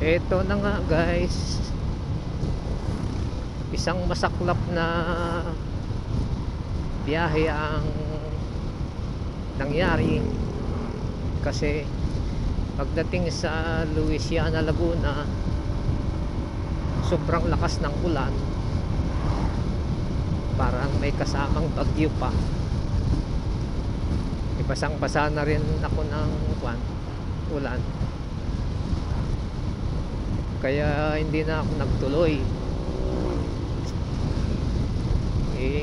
Eto na nga guys, isang masaklap na biyahe ang nangyari. Kasi pagdating sa Luisiana, Laguna, sobrang lakas ng ulan, parang may kasamang bagyo pa. Ibasang-basa na rin ako ng ulan, kaya hindi na ako nagtuloy.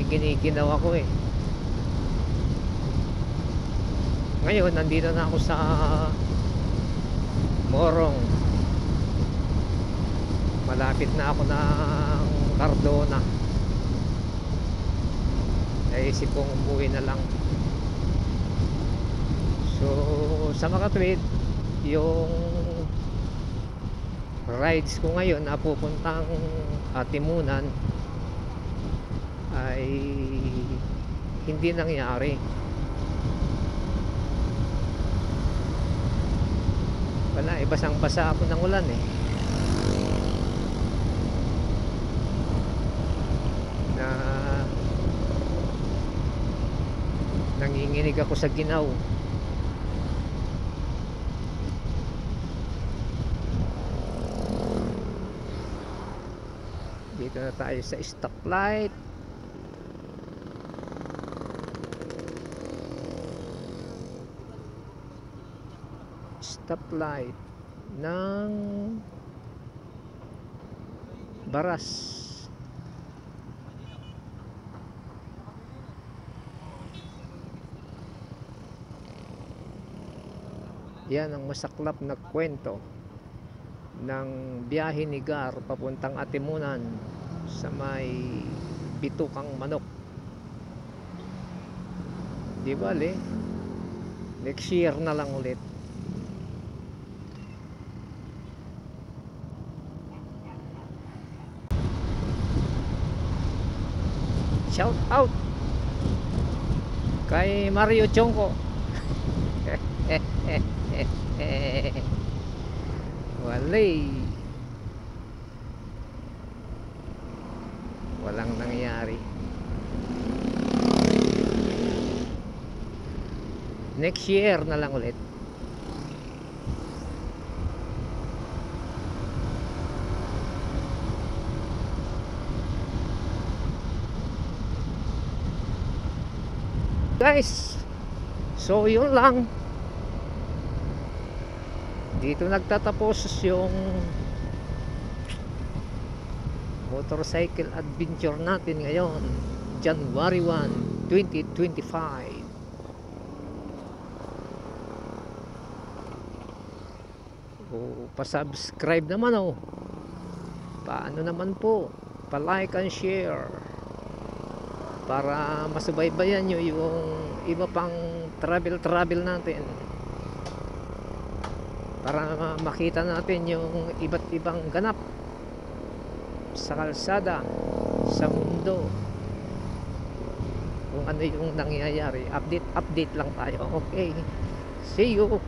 Ginikinaw ako eh. Ngayon nandito na ako sa Morong, malapit na ako ng Cardona. Naisip kong umuwi na lang. So sa makatwid, yung rides ko ngayon na pupuntang Atimunan ay hindi nangyari. Wala, ibasang-basa ako ng ulan eh. Na nanginginig ako sa ginaw. Dito na tayo sa stoplight. Stoplight ng Baras. Yan ang masaklap na kwento ng biyahe ni Gar papuntang Atimunan sa may Bitukang Manok. Di bale, next year na lang ulit. Shout out kay Mario Chongko. Walang nangyari. Next year na lang ulit. Guys, so yun lang. Dito nagtatapos yung motorcycle adventure natin ngayon, January 1, 2025. Pa-subscribe naman oh. Paano naman po? Pa-like and share para masubaybayan nyo yung iba pang travel natin, para makita natin yung iba't ibang ganap sa kalsada, sa mundo, kung ano yung nangyayari. Update lang tayo. Okay, see you.